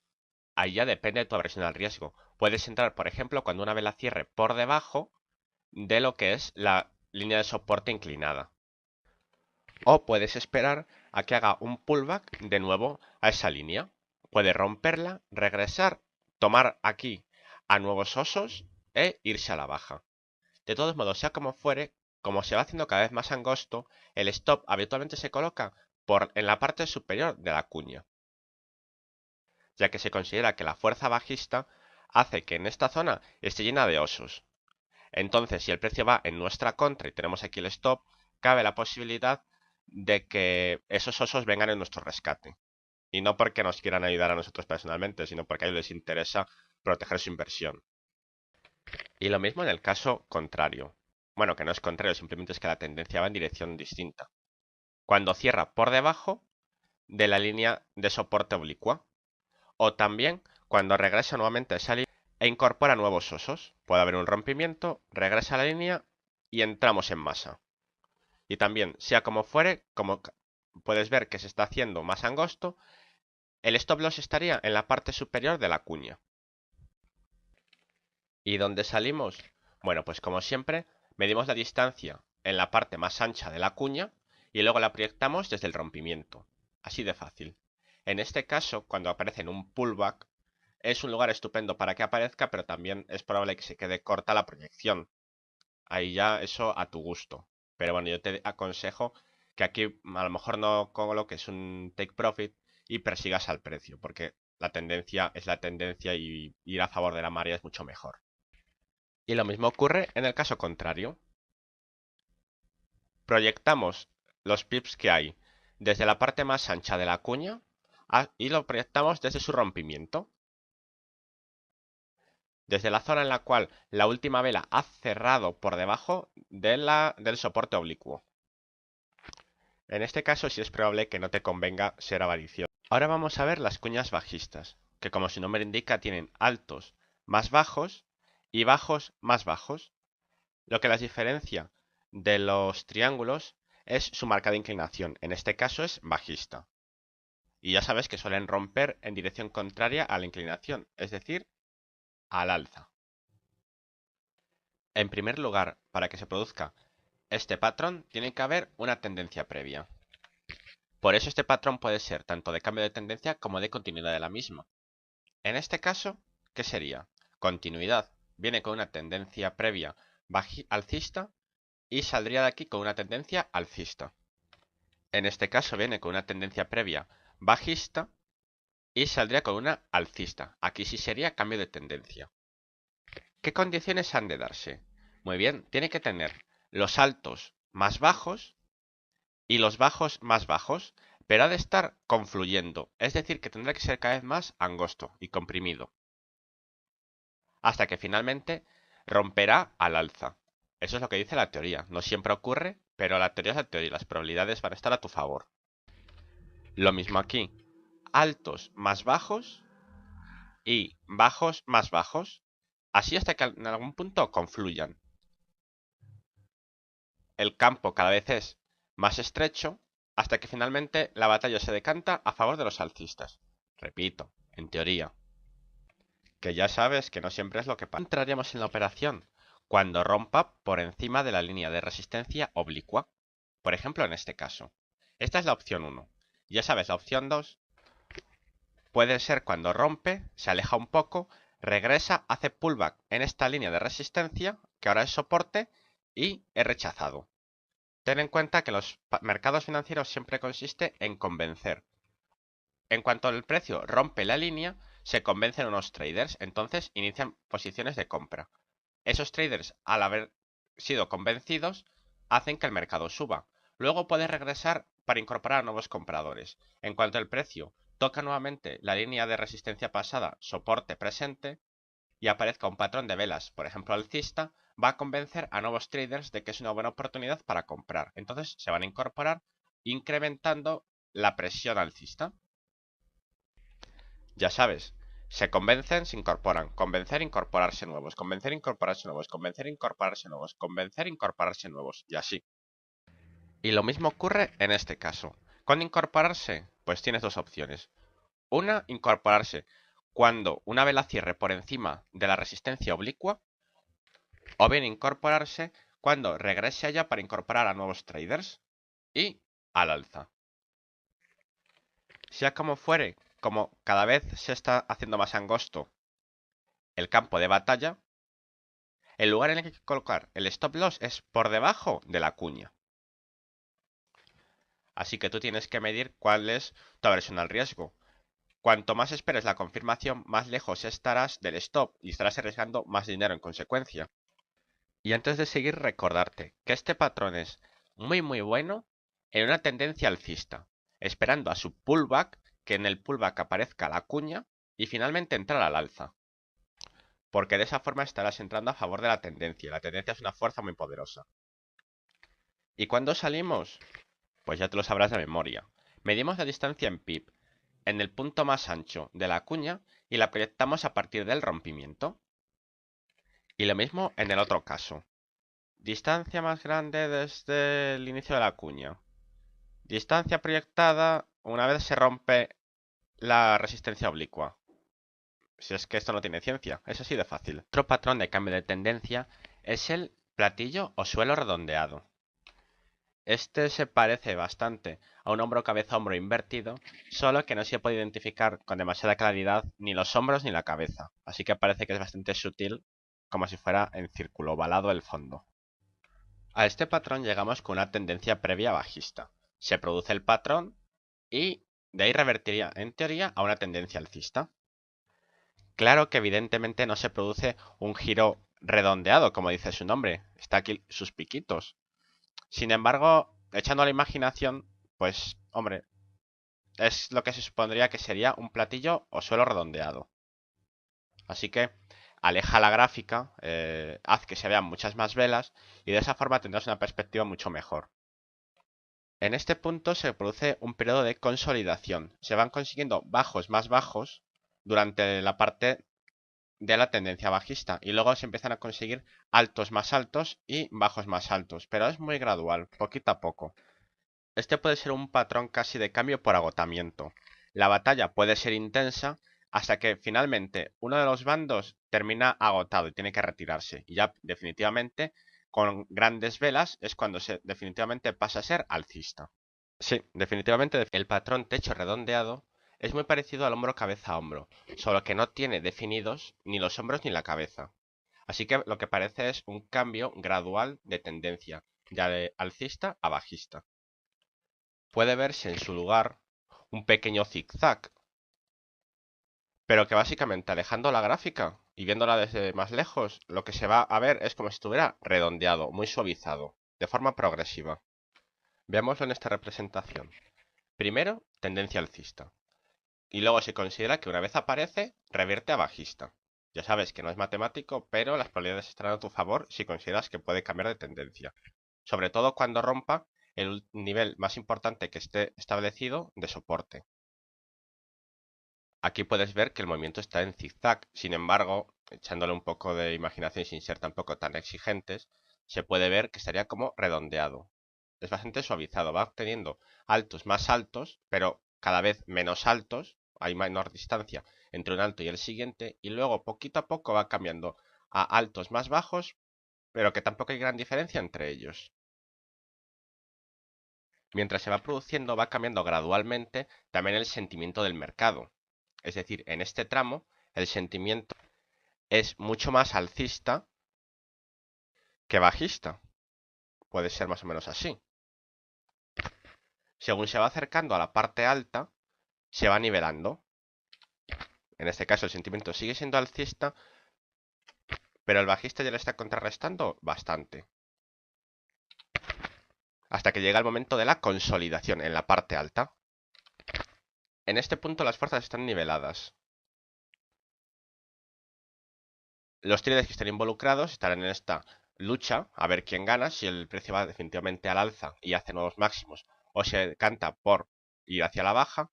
Ahí ya depende de tu aversión al riesgo. Puedes entrar, por ejemplo, cuando una vela cierre por debajo de lo que es la línea de soporte inclinada. O puedes esperar a que haga un pullback de nuevo a esa línea. Puede romperla, regresar, tomar aquí a nuevos osos e irse a la baja. De todos modos, sea como fuere, como se va haciendo cada vez más angosto, el stop habitualmente se coloca en la parte superior de la cuña, ya que se considera que la fuerza bajista hace que en esta zona esté llena de osos. Entonces, si el precio va en nuestra contra y tenemos aquí el stop, cabe la posibilidad de que esos osos vengan en nuestro rescate. Y no porque nos quieran ayudar a nosotros personalmente, sino porque a ellos les interesa proteger su inversión. Y lo mismo en el caso contrario. Bueno, que no es contrario, simplemente es que la tendencia va en dirección distinta. Cuando cierra por debajo de la línea de soporte oblicua. O también cuando regresa nuevamente a esa línea e incorpora nuevos osos. Puede haber un rompimiento, regresa a la línea y entramos en masa. Y también, sea como fuere, como puedes ver que se está haciendo más angosto, el stop loss estaría en la parte superior de la cuña. ¿Y dónde salimos? Bueno, pues como siempre, medimos la distancia en la parte más ancha de la cuña y luego la proyectamos desde el rompimiento. Así de fácil. En este caso, cuando aparece en un pullback, es un lugar estupendo para que aparezca, pero también es probable que se quede corta la proyección. Ahí ya eso a tu gusto. Pero bueno, yo te aconsejo que aquí a lo mejor no coloques un take profit y persigas al precio, porque la tendencia es la tendencia y ir a favor de la marea es mucho mejor. Y lo mismo ocurre en el caso contrario. Proyectamos los pips que hay desde la parte más ancha de la cuña y lo proyectamos desde su rompimiento. Desde la zona en la cual la última vela ha cerrado por debajo del soporte oblicuo. En este caso sí es probable que no te convenga ser avaricioso. Ahora vamos a ver las cuñas bajistas, que como su nombre indica tienen altos más bajos y bajos más bajos. Lo que las diferencia de los triángulos es su marca de inclinación, en este caso es bajista. Y ya sabes que suelen romper en dirección contraria a la inclinación, es decir, al alza. En primer lugar, para que se produzca este patrón, tiene que haber una tendencia previa. Por eso este patrón puede ser tanto de cambio de tendencia como de continuidad de la misma. En este caso, ¿qué sería? Continuidad. Viene con una tendencia previa alcista y saldría de aquí con una tendencia alcista. En este caso viene con una tendencia previa bajista y saldría con una alcista. Aquí sí sería cambio de tendencia. ¿Qué condiciones han de darse? Muy bien, tiene que tener los altos más bajos y los bajos más bajos, pero ha de estar confluyendo, es decir, que tendrá que ser cada vez más angosto y comprimido, hasta que finalmente romperá al alza. Eso es lo que dice la teoría. No siempre ocurre, pero la teoría es la teoría y las probabilidades van a estar a tu favor. Lo mismo aquí. Altos más bajos y bajos más bajos, así hasta que en algún punto confluyan. El campo cada vez es más estrecho hasta que finalmente la batalla se decanta a favor de los alcistas. Repito, en teoría. Que ya sabes que no siempre es lo que pasa. Entraríamos en la operación cuando rompa por encima de la línea de resistencia oblicua. Por ejemplo, en este caso. Esta es la opción 1. Ya sabes, la opción 2 puede ser cuando rompe, se aleja un poco, regresa, hace pullback en esta línea de resistencia, que ahora es soporte, y es rechazado. Ten en cuenta que los mercados financieros siempre consiste en convencer. En cuanto el precio rompe la línea, se convencen unos traders, entonces inician posiciones de compra. Esos traders, al haber sido convencidos, hacen que el mercado suba. Luego puede regresar para incorporar a nuevos compradores. En cuanto el precio toca nuevamente la línea de resistencia pasada, soporte presente, y aparezca un patrón de velas, por ejemplo alcista, va a convencer a nuevos traders de que es una buena oportunidad para comprar. Entonces se van a incorporar incrementando la presión alcista. Ya sabes, se convencen, se incorporan, convencer, incorporarse nuevos, convencer, incorporarse nuevos, convencer, incorporarse nuevos, convencer, incorporarse nuevos, y así. Y lo mismo ocurre en este caso. ¿Cuándo incorporarse? Pues tienes dos opciones. Una, incorporarse cuando una vela cierre por encima de la resistencia oblicua, o bien incorporarse cuando regrese allá para incorporar a nuevos traders y al alza. Sea como fuere, como cada vez se está haciendo más angosto el campo de batalla, el lugar en el que hay que colocar el stop loss es por debajo de la cuña. Así que tú tienes que medir cuál es tu aversión al riesgo. Cuanto más esperes la confirmación, más lejos estarás del stop y estarás arriesgando más dinero en consecuencia. Y antes de seguir, recordarte que este patrón es muy bueno en una tendencia alcista, esperando a su pullback, que en el pullback aparezca la cuña y finalmente entrar al alza. Porque de esa forma estarás entrando a favor de la tendencia. La tendencia es una fuerza muy poderosa. ¿Y cuándo salimos? Pues ya te lo sabrás de memoria. Medimos la distancia en pip en el punto más ancho de la cuña y la proyectamos a partir del rompimiento. Y lo mismo en el otro caso. Distancia más grande desde el inicio de la cuña. Distancia proyectada una vez se rompe la resistencia oblicua. Si es que esto no tiene ciencia, es así de fácil. Otro patrón de cambio de tendencia es el platillo o suelo redondeado. Este se parece bastante a un hombro cabeza hombro invertido, solo que no se puede identificar con demasiada claridad ni los hombros ni la cabeza, así que parece que es bastante sutil, como si fuera en círculo ovalado el fondo. A este patrón llegamos con una tendencia previa bajista. Se produce el patrón y de ahí revertiría, en teoría, a una tendencia alcista. Claro que evidentemente no se produce un giro redondeado, como dice su nombre. Está aquí sus piquitos. Sin embargo, echando a la imaginación, pues, hombre, es lo que se supondría que sería un platillo o suelo redondeado. Así que aleja la gráfica, haz que se vean muchas más velas y de esa forma tendrás una perspectiva mucho mejor. En este punto se produce un periodo de consolidación. Se van consiguiendo bajos más bajos durante la parte de la tendencia bajista y luego se empiezan a conseguir altos más altos y bajos más altos, pero es muy gradual, poquito a poco. Este puede ser un patrón casi de cambio por agotamiento. La batalla puede ser intensa hasta que finalmente uno de los bandos termina agotado y tiene que retirarse. Y ya definitivamente con grandes velas es cuando definitivamente pasa a ser alcista. Sí, definitivamente el patrón techo redondeado es muy parecido al hombro cabeza a hombro, solo que no tiene definidos ni los hombros ni la cabeza. Así que lo que parece es un cambio gradual de tendencia, ya de alcista a bajista. Puede verse en su lugar un pequeño zigzag, pero que básicamente alejando la gráfica y viéndola desde más lejos, lo que se va a ver es como si estuviera redondeado, muy suavizado, de forma progresiva. Veámoslo en esta representación. Primero, tendencia alcista. Y luego se considera que una vez aparece, revierte a bajista. Ya sabes que no es matemático, pero las probabilidades estarán a tu favor si consideras que puede cambiar de tendencia. Sobre todo cuando rompa el nivel más importante que esté establecido de soporte. Aquí puedes ver que el movimiento está en zigzag. Sin embargo, echándole un poco de imaginación sin ser tampoco tan exigentes, se puede ver que estaría como redondeado. Es bastante suavizado, va obteniendo altos más altos, pero cada vez menos altos, hay menor distancia entre un alto y el siguiente, y luego poquito a poco va cambiando a altos más bajos, pero que tampoco hay gran diferencia entre ellos. Mientras se va produciendo, va cambiando gradualmente también el sentimiento del mercado. Es decir, en este tramo, el sentimiento es mucho más alcista que bajista. Puede ser más o menos así. Según se va acercando a la parte alta, se va nivelando. En este caso el sentimiento sigue siendo alcista, pero el bajista ya le está contrarrestando bastante. Hasta que llega el momento de la consolidación en la parte alta. En este punto las fuerzas están niveladas. Los traders que estén involucrados estarán en esta lucha a ver quién gana, si el precio va definitivamente al alza y hace nuevos máximos, o se decanta por ir hacia la baja.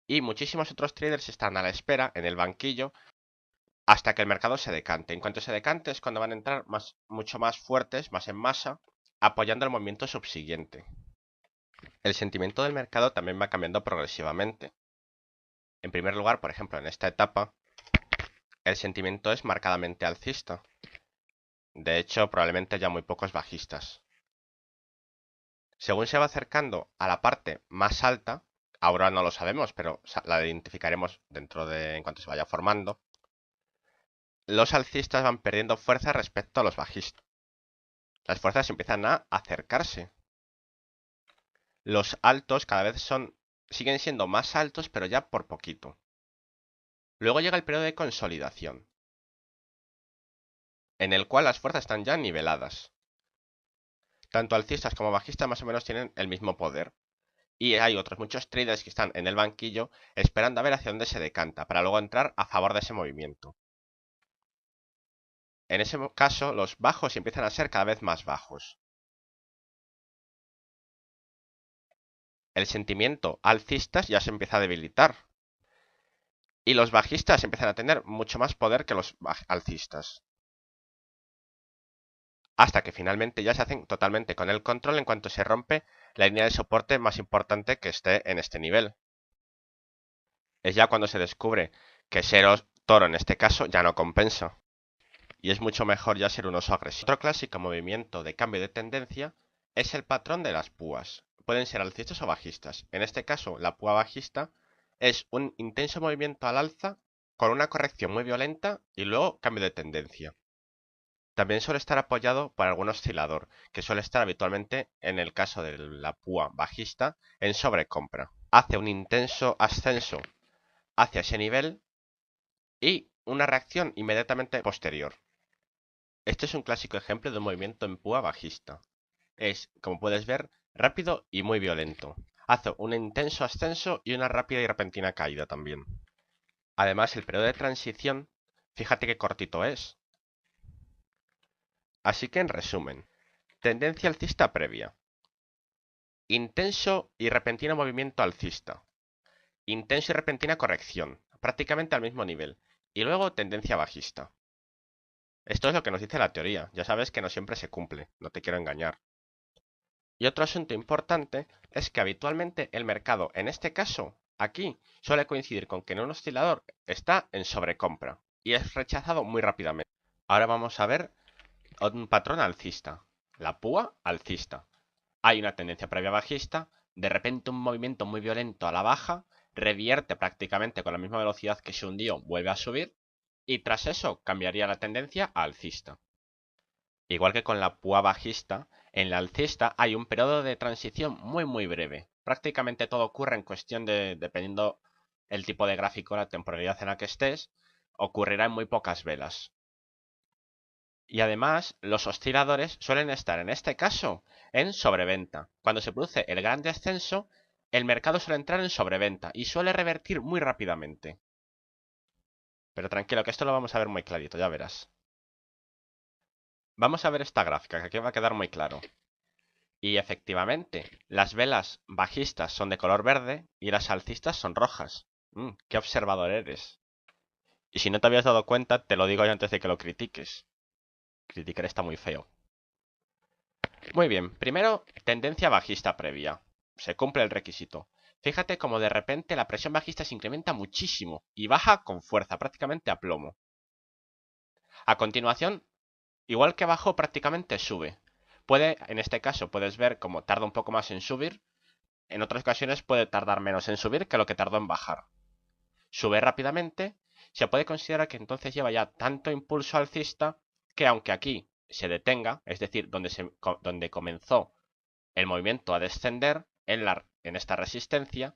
Y muchísimos otros traders están a la espera en el banquillo hasta que el mercado se decante. En cuanto se decante es cuando van a entrar mucho más fuertes, más en masa, apoyando el movimiento subsiguiente. El sentimiento del mercado también va cambiando progresivamente. En primer lugar, por ejemplo, en esta etapa, el sentimiento es marcadamente alcista. De hecho, probablemente haya muy pocos bajistas. Según se va acercando a la parte más alta, ahora no lo sabemos, pero la identificaremos en cuanto se vaya formando, los alcistas van perdiendo fuerza respecto a los bajistas. Las fuerzas empiezan a acercarse. Los altos cada vez siguen siendo más altos, pero ya por poquito. Luego llega el periodo de consolidación, en el cual las fuerzas están ya niveladas. Tanto alcistas como bajistas más o menos tienen el mismo poder. Y hay otros muchos traders que están en el banquillo esperando a ver hacia dónde se decanta, para luego entrar a favor de ese movimiento. En ese caso, los bajos empiezan a ser cada vez más bajos. El sentimiento alcista ya se empieza a debilitar. Y los bajistas empiezan a tener mucho más poder que los alcistas. Hasta que finalmente ya se hacen totalmente con el control en cuanto se rompe la línea de soporte más importante que esté en este nivel. Es ya cuando se descubre que ser toro en este caso ya no compensa. Y es mucho mejor ya ser un oso agresivo. Otro clásico movimiento de cambio de tendencia es el patrón de las púas. Pueden ser alcistas o bajistas. En este caso, la púa bajista es un intenso movimiento al alza con una corrección muy violenta y luego cambio de tendencia. También suele estar apoyado por algún oscilador, que suele estar habitualmente, en el caso de la púa bajista, en sobrecompra. Hace un intenso ascenso hacia ese nivel y una reacción inmediatamente posterior. Este es un clásico ejemplo de un movimiento en púa bajista. Es, como puedes ver, rápido y muy violento. Hace un intenso ascenso y una rápida y repentina caída también. Además, el periodo de transición, fíjate qué cortito es. Así que en resumen, tendencia alcista previa. Intenso y repentino movimiento alcista. Intenso y repentina corrección, prácticamente al mismo nivel. Y luego tendencia bajista. Esto es lo que nos dice la teoría. Ya sabes que no siempre se cumple, no te quiero engañar. Y otro asunto importante es que habitualmente el mercado, en este caso, aquí, suele coincidir con que en un oscilador está en sobrecompra y es rechazado muy rápidamente. Ahora vamos a ver un patrón alcista. La púa alcista. Hay una tendencia previa bajista, de repente un movimiento muy violento a la baja, revierte prácticamente con la misma velocidad que se hundió, vuelve a subir, y tras eso cambiaría la tendencia a alcista. Igual que con la púa bajista, en la alcista hay un periodo de transición muy breve. Prácticamente todo ocurre en cuestión de, dependiendo el tipo de gráfico, la temporalidad en la que estés, ocurrirá en muy pocas velas. Y además, los osciladores suelen estar, en este caso, en sobreventa. Cuando se produce el gran descenso, el mercado suele entrar en sobreventa y suele revertir muy rápidamente. Pero tranquilo, que esto lo vamos a ver muy clarito, ya verás. Vamos a ver esta gráfica, que aquí va a quedar muy claro. Y efectivamente, las velas bajistas son de color verde y las alcistas son rojas. ¡Qué observador eres! Y si no te habías dado cuenta, te lo digo yo antes de que lo critiques. Criticar está muy feo. Muy bien, primero, tendencia bajista previa. Se cumple el requisito. Fíjate como de repente la presión bajista se incrementa muchísimo y baja con fuerza, prácticamente a plomo. A continuación, igual que bajó, prácticamente sube. En este caso, puedes ver como tarda un poco más en subir. En otras ocasiones puede tardar menos en subir que lo que tardó en bajar. Sube rápidamente, se puede considerar que entonces lleva ya tanto impulso alcista que aunque aquí se detenga, es decir, donde comenzó el movimiento a descender, en esta resistencia,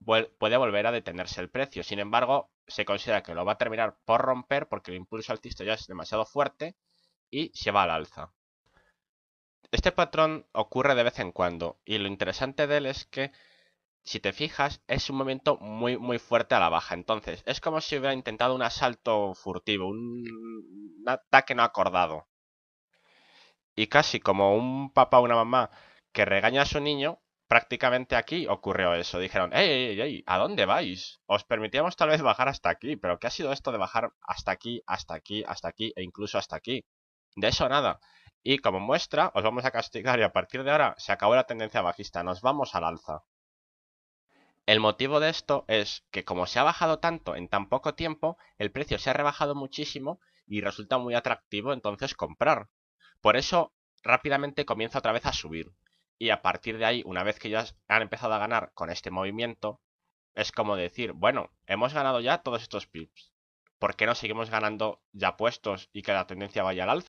puede volver a detenerse el precio. Sin embargo, se considera que lo va a terminar por romper porque el impulso alcista ya es demasiado fuerte y se va al alza. Este patrón ocurre de vez en cuando y lo interesante de él es que, si te fijas, es un movimiento muy fuerte a la baja. Entonces, es como si hubiera intentado un asalto furtivo, un ataque no acordado. Y casi como un papá o una mamá que regaña a su niño, prácticamente aquí ocurrió eso. Dijeron, ¡ey! ¿A dónde vais? Os permitíamos tal vez bajar hasta aquí, pero ¿qué ha sido esto de bajar hasta aquí, hasta aquí, hasta aquí e incluso hasta aquí? De eso nada. Y como muestra, os vamos a castigar y a partir de ahora se acabó la tendencia bajista, nos vamos al alza. El motivo de esto es que como se ha bajado tanto en tan poco tiempo, el precio se ha rebajado muchísimo y resulta muy atractivo entonces comprar. Por eso rápidamente comienza otra vez a subir. Y a partir de ahí, una vez que ya han empezado a ganar con este movimiento, es como decir, bueno, hemos ganado ya todos estos pips. ¿Por qué no seguimos ganando ya puestos y que la tendencia vaya al alza?